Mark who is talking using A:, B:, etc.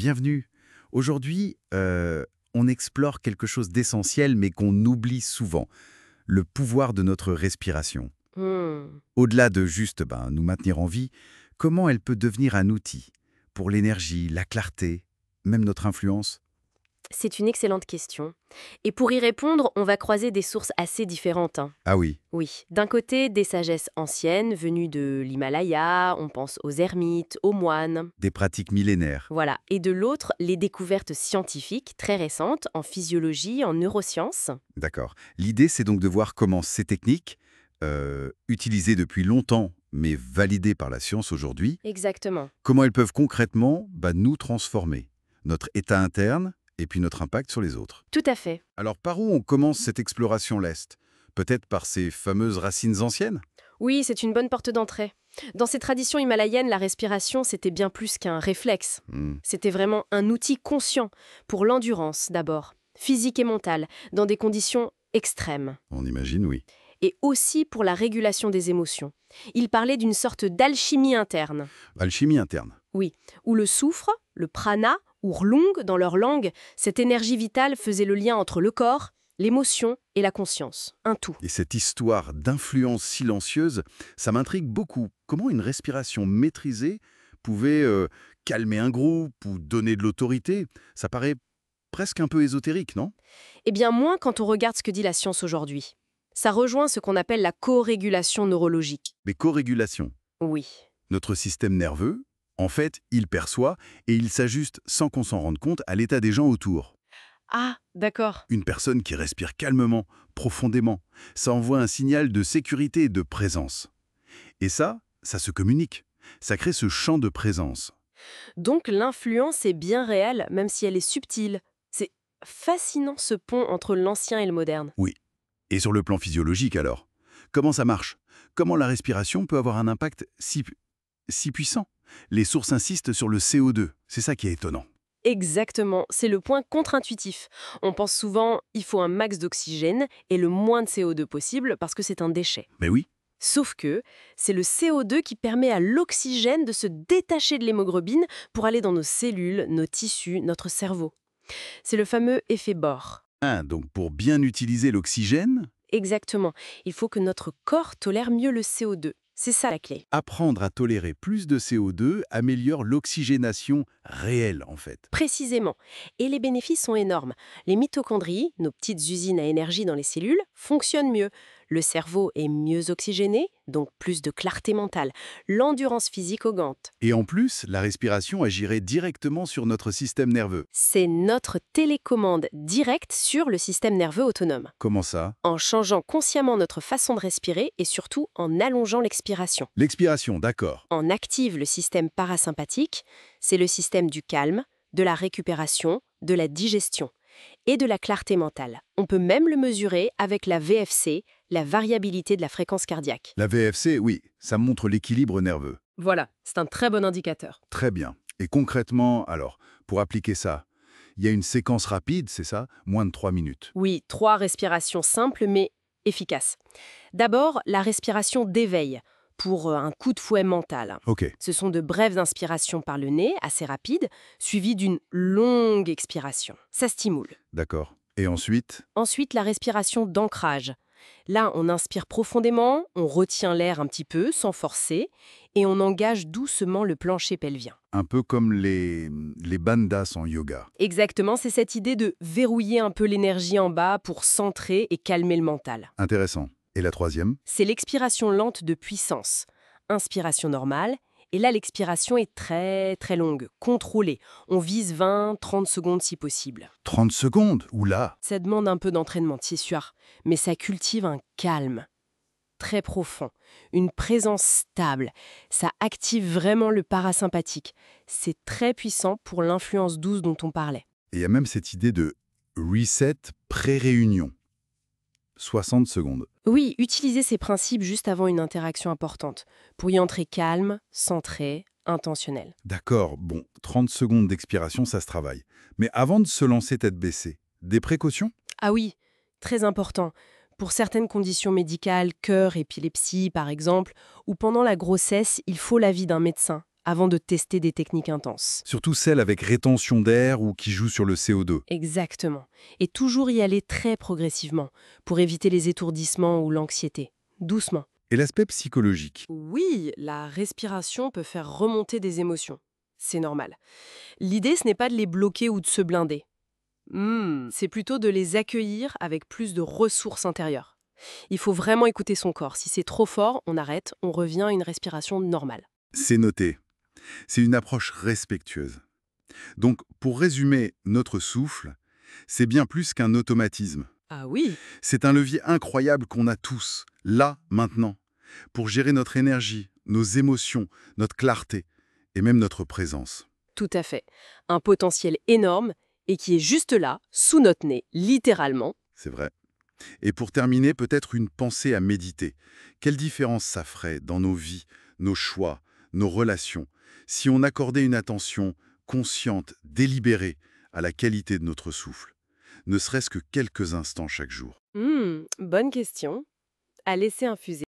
A: Bienvenue. Aujourd'hui, on explore quelque chose d'essentiel mais qu'on oublie souvent, le pouvoir de notre respiration.
B: Hmm.
A: Au-delà de juste nous maintenir en vie, comment elle peut devenir un outil pour l'énergie, la clarté, même notre influence?
B: C'est une excellente question. Et pour y répondre, on va croiser des sources assez différentes, hein.
A: Ah oui,
B: Oui, d'un côté, des sagesses anciennes venues de l'Himalaya, on pense aux ermites, aux moines.
A: des pratiques millénaires.
B: Voilà. Et de l'autre, les découvertes scientifiques très récentes en physiologie, en neurosciences.
A: D'accord. L'idée, c'est donc de voir comment ces techniques, utilisées depuis longtemps mais validées par la science aujourd'hui,
B: Exactement.
A: comment elles peuvent concrètement nous transformer, notre état interne et puis notre impact sur les autres.
B: Tout à fait.
A: Alors par où on commence cette exploration l'Est? Peut-être par ces fameuses racines anciennes?
B: Oui, c'est une bonne porte d'entrée. Dans ces traditions himalayennes, la respiration, c'était bien plus qu'un réflexe.
A: Hmm,
B: C'était vraiment un outil conscient pour l'endurance d'abord, physique et mentale, dans des conditions extrêmes,
A: on imagine, oui.
B: et aussi pour la régulation des émotions. Il parlait d'une sorte d'alchimie interne,
A: Alchimie interne.
B: oui, où le soufre, le prana, ou rlung dans leur langue, cette énergie vitale faisait le lien entre le corps, l'émotion et la conscience, un tout.
A: Et cette histoire d'influence silencieuse, ça m'intrigue beaucoup. Comment une respiration maîtrisée pouvait calmer un groupe ou donner de l'autorité? Ça paraît presque un peu ésotérique, non?
B: Eh bien moins quand on regarde ce que dit la science aujourd'hui. Ça rejoint ce qu'on appelle la co-régulation neurologique.
A: Mais co-régulation.
B: Oui.
A: Notre système nerveux, en fait, il perçoit et il s'ajuste sans qu'on s'en rende compte à l'état des gens autour.
B: Ah, d'accord.
A: Une personne qui respire calmement, profondément, ça envoie un signal de sécurité et de présence. Et ça se communique. Ça crée ce champ de présence.
B: Donc l'influence est bien réelle, même si elle est subtile. C'est fascinant ce pont entre l'ancien et le moderne.
A: Oui. Et sur le plan physiologique alors? Comment ça marche? Comment la respiration peut avoir un impact si puissant? Les sources insistent sur le CO2. C'est ça qui est étonnant.
B: Exactement, c'est le point contre-intuitif. On pense souvent il faut un max d'oxygène et le moins de CO2 possible parce que c'est un déchet.
A: Mais oui,
B: Sauf que c'est le CO2 qui permet à l'oxygène de se détacher de l'hémoglobine pour aller dans nos cellules, nos tissus, notre cerveau. C'est le fameux effet Bohr.
A: donc pour bien utiliser l'oxygène,
B: Exactement. Il faut que notre corps tolère mieux le CO2. C'est ça la clé.
A: apprendre à tolérer plus de CO2 améliore l'oxygénation réelle en fait.
B: Précisément. Et les bénéfices sont énormes. Les mitochondries, nos petites usines à énergie dans les cellules, fonctionnent mieux. Le cerveau est mieux oxygéné, donc plus de clarté mentale. L'endurance physique augmente.
A: Et en plus, la respiration agirait directement sur notre système nerveux.
B: C'est notre télécommande directe sur le système nerveux autonome,
A: Comment ça?
B: en changeant consciemment notre façon de respirer et surtout en allongeant l'expiration.
A: L'expiration, d'accord.
B: On active le système parasympathique, c'est le système du calme, de la récupération, de la digestion et de la clarté mentale. On peut même le mesurer avec la VFC, la variabilité de la fréquence cardiaque.
A: La VFC, oui, ça montre l'équilibre nerveux.
B: Voilà, c'est un très bon indicateur.
A: Très bien. Et concrètement, alors, pour appliquer ça, il y a une séquence rapide, c'est ça? Moins de 3 minutes.
B: Oui, 3 respirations simples mais efficaces. D'abord, la respiration d'éveil, pour un coup de fouet mental.
A: Ok,
B: Ce sont de brèves inspirations par le nez, assez rapides, suivies d'une longue expiration. Ça stimule.
A: d'accord. Et ensuite?
B: Ensuite, la respiration d'ancrage. Là, on inspire profondément, on retient l'air un petit peu, sans forcer, et on engage doucement le plancher pelvien.
A: Un peu comme les bandhas en yoga.
B: Exactement, c'est cette idée de verrouiller un peu l'énergie en bas pour centrer et calmer le mental.
A: Intéressant. Et la troisième?
B: C'est l'expiration lente de puissance. Inspiration normale, et là l'expiration est très très longue, contrôlée. On vise 20-30 secondes si possible.
A: 30 secondes? Oula!
B: Ça demande un peu d'entraînement, c'est sûr, mais ça cultive un calme très profond, une présence stable. Ça active vraiment le parasympathique. C'est très puissant pour l'influence douce dont on parlait.
A: Et il y a même cette idée de reset pré-réunion. 60 secondes.
B: Oui, utilisez ces principes juste avant une interaction importante, pour y entrer calme, centré, intentionnel.
A: D'accord, bon, 30 secondes d'expiration, ça se travaille. Mais avant de se lancer tête baissée, des précautions?
B: Ah oui, très important. Pour certaines conditions médicales, cœur, épilepsie par exemple, ou pendant la grossesse, il faut l'avis d'un médecin, avant de tester des techniques intenses.
A: Surtout celles avec rétention d'air ou qui jouent sur le CO2.
B: Exactement. Et toujours y aller très progressivement pour éviter les étourdissements ou l'anxiété. Doucement.
A: Et l'aspect psychologique?
B: Oui, la respiration peut faire remonter des émotions. C'est normal. L'idée, ce n'est pas de les bloquer ou de se blinder. C'est plutôt de les accueillir avec plus de ressources intérieures. Il faut vraiment écouter son corps. Si c'est trop fort, on arrête, on revient à une respiration normale.
A: C'est noté. C'est une approche respectueuse. Donc, pour résumer, notre souffle, c'est bien plus qu'un automatisme.
B: Ah oui.
A: C'est un levier incroyable qu'on a tous, là, maintenant, pour gérer notre énergie, nos émotions, notre clarté et même notre présence.
B: Tout à fait. Un potentiel énorme et qui est juste là, sous notre nez, littéralement.
A: C'est vrai. Et pour terminer, peut-être une pensée à méditer. Quelle différence ça ferait dans nos vies, nos choix, nos relations, si on accordait une attention consciente, délibérée à la qualité de notre souffle, ne serait-ce que quelques instants chaque jour?
B: Bonne question. À laisser infuser.